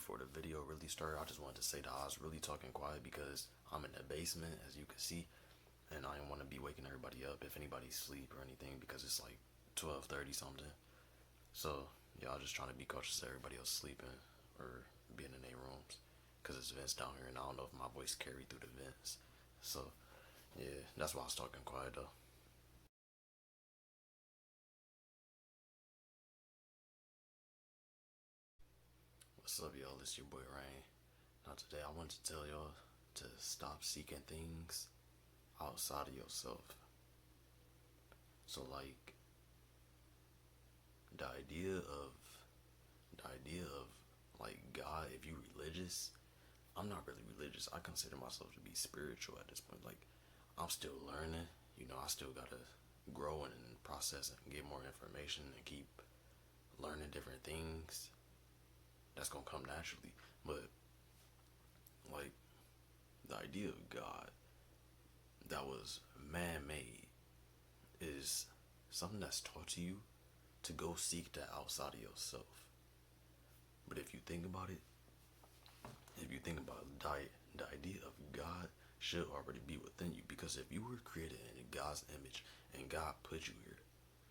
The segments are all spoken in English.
before the video really started, I just wanted to say that I was really talking quiet because I'm in the basement, as you can see, and I didn't want to be waking everybody up if anybody's asleep or anything because it's like 12:30 something. So yeah, I was just trying to be cautious of everybody else sleeping or being in their rooms because it's vents down here, and I don't know if my voice carried through the vents. So yeah, that's why I was talking quiet though. What's up, y'all? It's your boy Rain. Now today I want to tell y'all to stop seeking things outside of yourself. So like the idea of the idea of like God, if you religious, I'm not really religious. I consider myself to be spiritual at this point. Like I'm still learning, I still gotta grow and process and get more information and keep learning different things. That's gonna come naturally. But like the idea of God that was man made is something that's taught to you to go seek that outside of yourself. But if you think about the idea of God should already be within you because if you were created in God's image and God put you here,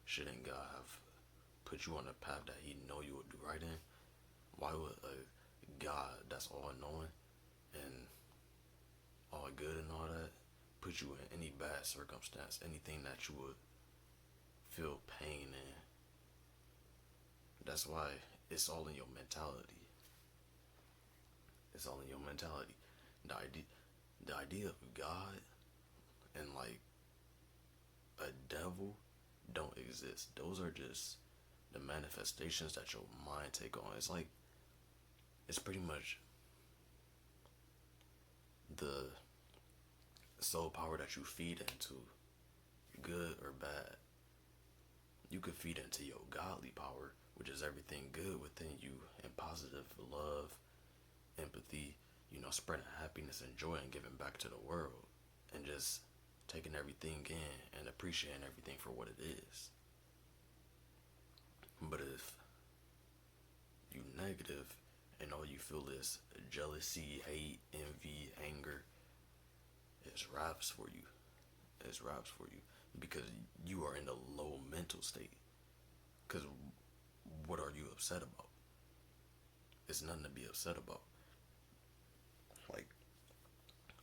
shouldn't God have put you on a path that He know you would do right in? Why would a God that's all knowing and all good and all that put you in any bad circumstance, anything that you would feel pain in? That's why it's all in your mentality. It's all in your mentality. The idea of God and like a devil don't exist. Those are just the manifestations that your mind take on. It's pretty much the soul power that you feed into, good or bad. You could feed into your godly power, which is everything good within you and positive love, empathy, spreading happiness and joy and giving back to the world and just taking everything in and appreciating everything for what it is. But if you negative and all you feel is jealousy, hate, envy, anger, it's raps for you. It's raps for you because you are in a low mental state. Because what are you upset about? It's nothing to be upset about. Like,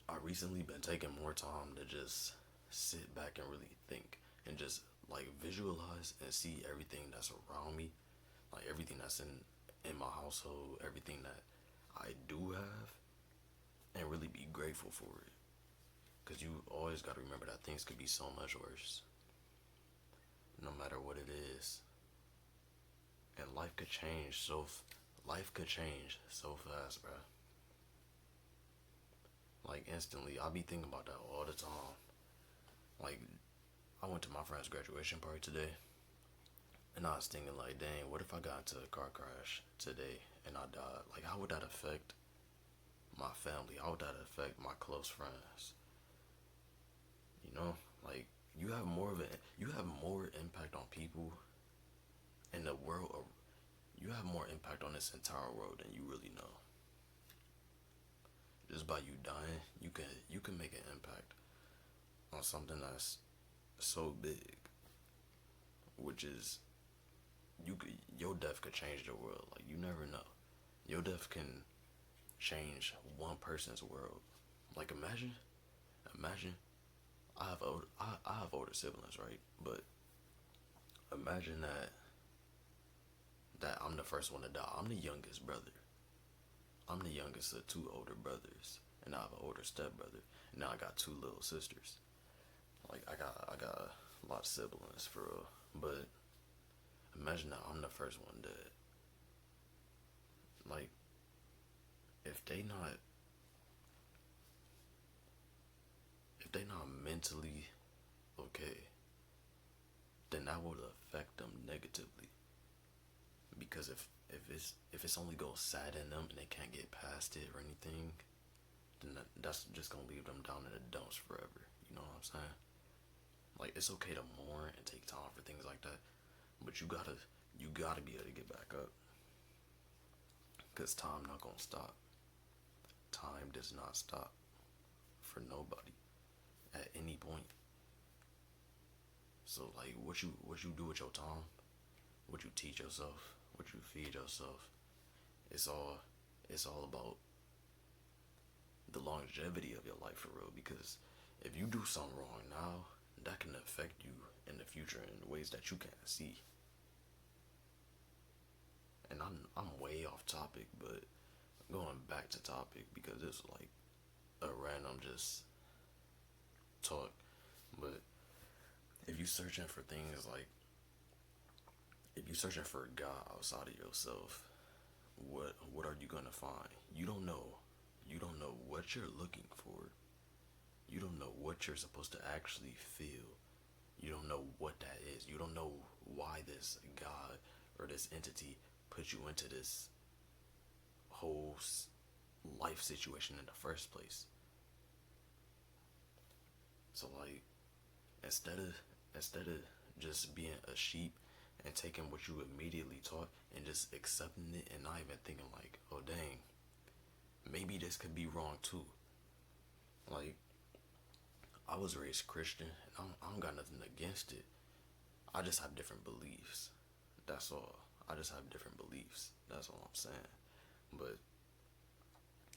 I recently been taking more time to just sit back and really think and just like visualize and see everything that's around me, like everything that's in my household, everything that I do have, and really be grateful for it. Cause you always gotta remember that things could be so much worse, no matter what it is, and life could change so fast, bro. Like instantly, I be thinking about that all the time. Like I went to my friend's graduation party today, and I was thinking like, dang, what if I got into a car crash today and I died? Like, how would that affect my family? How would that affect my close friends? You know, like you have more impact on people in the world. You have more impact on this entire world than you really know. Just by you dying, you can make an impact on something that's so big, which is your death could change the world. Like you never know. Your death can change one person's world. Like imagine I have older siblings, right? But imagine that I'm the first one to die. I'm the youngest brother. I'm the youngest of two older brothers, and I have an older stepbrother. And now I got two little sisters. Like I got a lot of siblings for real. But imagine that I'm the first one dead. Like if they not if they not mentally okay, then that would affect them negatively. Because if it's only gonna sadden them and they can't get past it or anything, then that's just gonna leave them down in the dumps forever. You know what I'm saying? Like it's okay to mourn and take time for things like that, but you gotta be able to get back up. Cause time not gonna stop. Time does not stop for nobody at any point. So like what you do with your time, what you teach yourself, what you feed yourself, it's all it's all about the longevity of your life for real. Because if you do something wrong now, that can affect you in the future in ways that you can't see. And I'm way off topic, but going back to topic because it's like a random just talk. But if you searching for things like if you searching for God outside of yourself, what are you gonna find? You don't know. You don't know what you're looking for. You don't know what you're supposed to actually feel. You don't know what that is. You don't know why this God or this entity put you into this whole life situation in the first place. So like instead of just being a sheep and taking what you immediately taught and just accepting it and not even thinking like, oh dang, maybe this could be wrong too. Like I was raised Christian and I don't got nothing against it. I just have different beliefs. That's all. I just have different beliefs. That's all I'm saying. But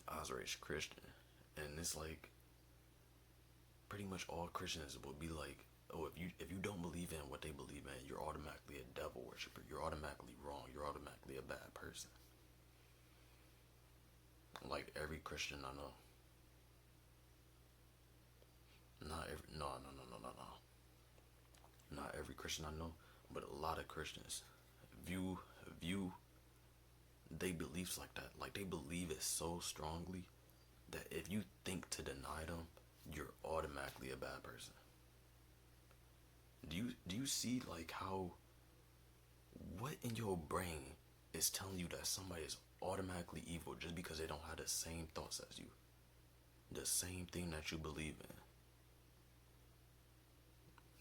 I was raised Christian, and it's like pretty much all Christians would be like, oh, if you don't believe in what they believe in, you're automatically a devil worshiper. You're automatically wrong. You're automatically a bad person. Like every Christian I know. Not every no. Not every Christian I know, but a lot of Christians view they beliefs like that. Like they believe it so strongly that if you think to deny them, you're automatically a bad person. Do you see like how what in your brain is telling you that somebody is automatically evil just because they don't have the same thoughts as you, the same thing that you believe in?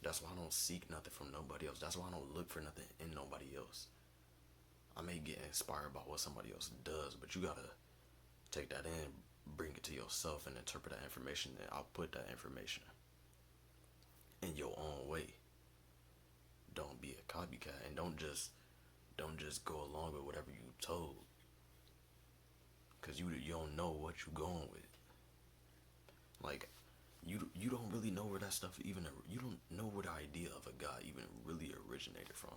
That's why I don't seek nothing from nobody else. That's why I don't look for nothing in nobody else. I may get inspired by what somebody else does, but you gotta take that in, bring it to yourself, and interpret that information, and output that information in your own way. Don't be a copycat, and don't just go along with whatever you told, cause you don't know what you going with. Like you don't really know where that stuff even you don't know where the idea of a God even really originated from.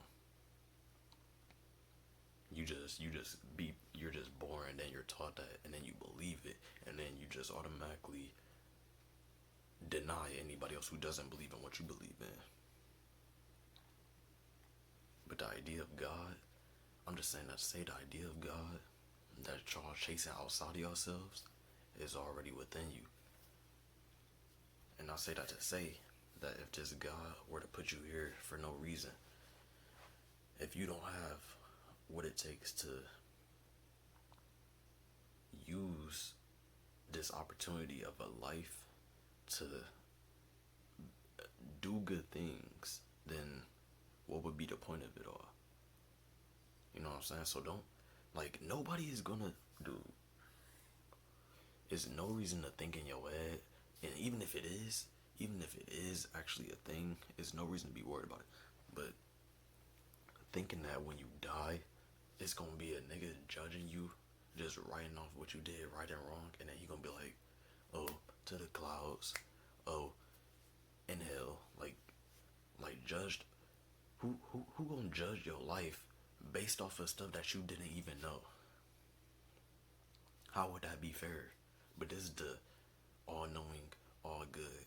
You're just born and then you're taught that and then you believe it and then you just automatically deny anybody else who doesn't believe in what you believe in. But the idea of God, I'm just saying that to say the idea of God that y'all chasing outside of yourselves is already within you. And I say that to say that if this God were to put you here for no reason, if you don't have what it takes to use this opportunity of a life to do good things, then what would be the point of it all? You know what I'm saying? So don't, like, nobody is gonna do. There's no reason to think in your head, and even if it is actually a thing, there's no reason to be worried about it. But thinking that when you die, it's gonna be a nigga judging you, just writing off what you did right and wrong, and then he gonna be like, oh, to the clouds, oh, in hell, like judged. Who gonna judge your life based off of stuff that you didn't even know? How would that be fair? But this is the all-knowing, all-good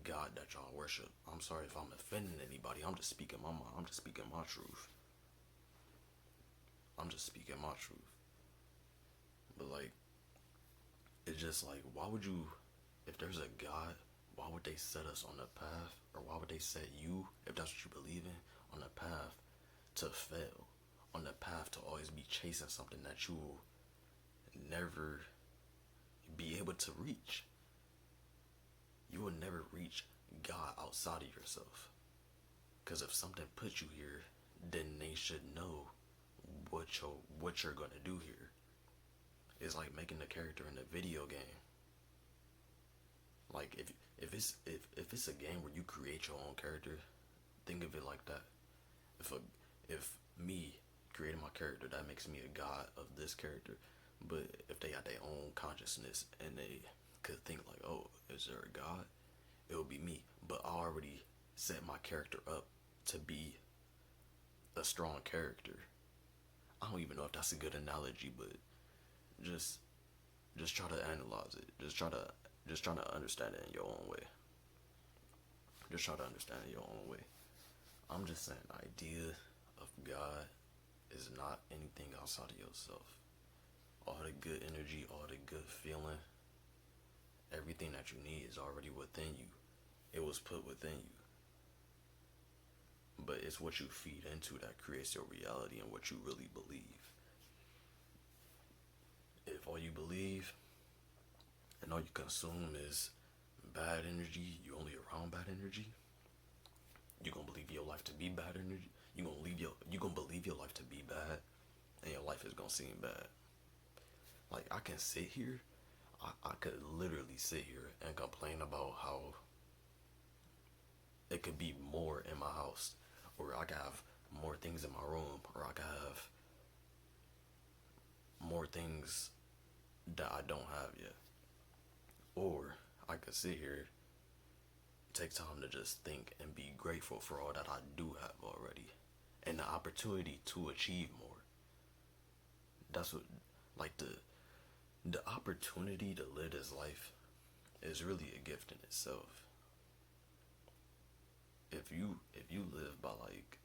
God that y'all worship. I'm sorry if I'm offending anybody. I'm just speaking my mind. I'm just speaking my truth. I'm just speaking my truth. But like, it's just like, why would you, if there's a God, why would they set us on the path, or why would they set you, if that's what you believe in, on the path to fail, on the path to always be chasing something that you will never be able to reach? You will never reach God outside of yourself. Because if something puts you here, then they should know what you're gonna do here. It's like making a character in a video game. Like if it's a game where you create your own character, think of it like that. If me creating my character, that makes me a god of this character. But if they had their own consciousness and they could think like, oh, is there a god? It would be me. But I already set my character up to be a strong character. I don't even know if that's a good analogy, but just just try to analyze it. Just try to understand it in your own way. Just try to understand it your own way. I'm just saying the idea of God is not anything outside of yourself. All the good energy, all the good feeling, everything that you need is already within you. It was put within you. But it's what you feed into that creates your reality and what you really believe. If all you believe and all you consume is bad energy, you only around bad energy, you're gonna believe your life to be bad energy. You gonna believe your life to be bad, and your life is gonna seem bad. Like I can sit here, I could literally sit here and complain about how it could be more in my house, or I could have more things in my room, or I could have more things that I don't have yet. Or I could sit here, take time to just think and be grateful for all that I do have already and the opportunity to achieve more. That's what, like, the opportunity to live this life is really a gift in itself. If you live by like,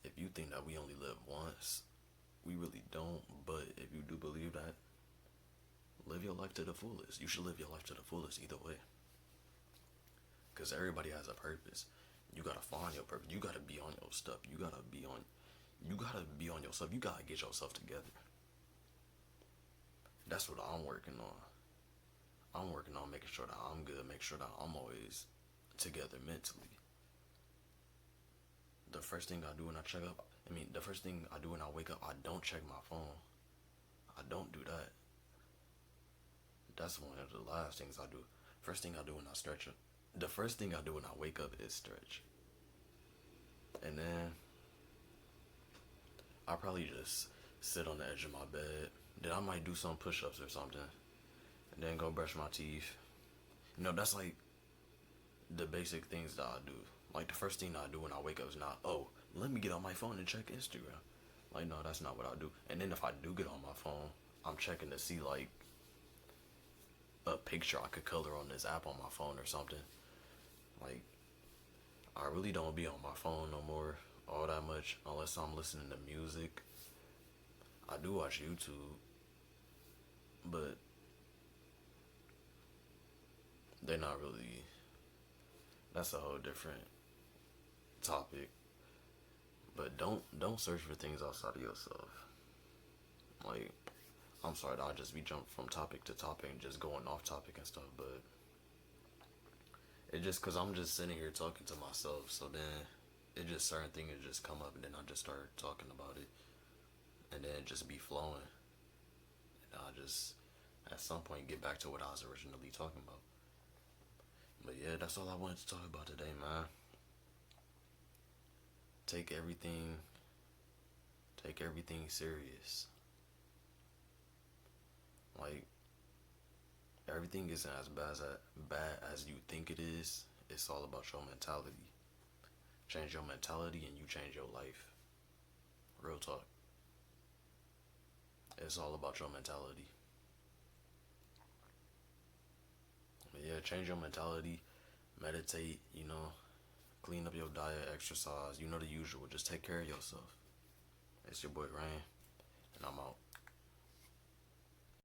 if you think that we only live once, we really don't. But if you do believe that, live your life to the fullest. You should live your life to the fullest either way. Because everybody has a purpose. You gotta find your purpose. You gotta be on your stuff. You gotta be on yourself. You gotta get yourself together. That's what I'm working on. I'm working on making sure that I'm good, make sure that I'm always together mentally. The first thing I do when I check up, the first thing I do when I wake up, I don't check my phone. I don't do that. That's one of the last things I do. First thing I do when I stretch up. The first thing I do when I wake up is stretch. And then I probably just sit on the edge of my bed. Then I might do some push-ups or something. And then go brush my teeth. That's like the basic things that I do. Like the first thing I do when I wake up is not, oh, let me get on my phone and check Instagram. Like, no, that's not what I do. And then if I do get on my phone, I'm checking to see like a picture I could color on this app on my phone or something. Like, I really don't be on my phone no more all that much unless I'm listening to music. I do watch YouTube, but they're not really, that's a whole different topic. But don't search for things outside of yourself. Like, I'm sorry that I just be jumping from topic to topic and just going off topic and stuff, but it just, cause I'm just sitting here talking to myself, so then it just, certain things just come up and then I just start talking about it and then it just be flowing and I just at some point get back to what I was originally talking about. But yeah, that's all I wanted to talk about today, man. Take everything serious. Like, everything isn't as bad as you think it is. It's all about your mentality. Change your mentality and you change your life. Real talk. It's all about your mentality. But yeah, change your mentality. Meditate, clean up your diet, exercise, the usual. Just take care of yourself. It's your boy Rain, and I'm out.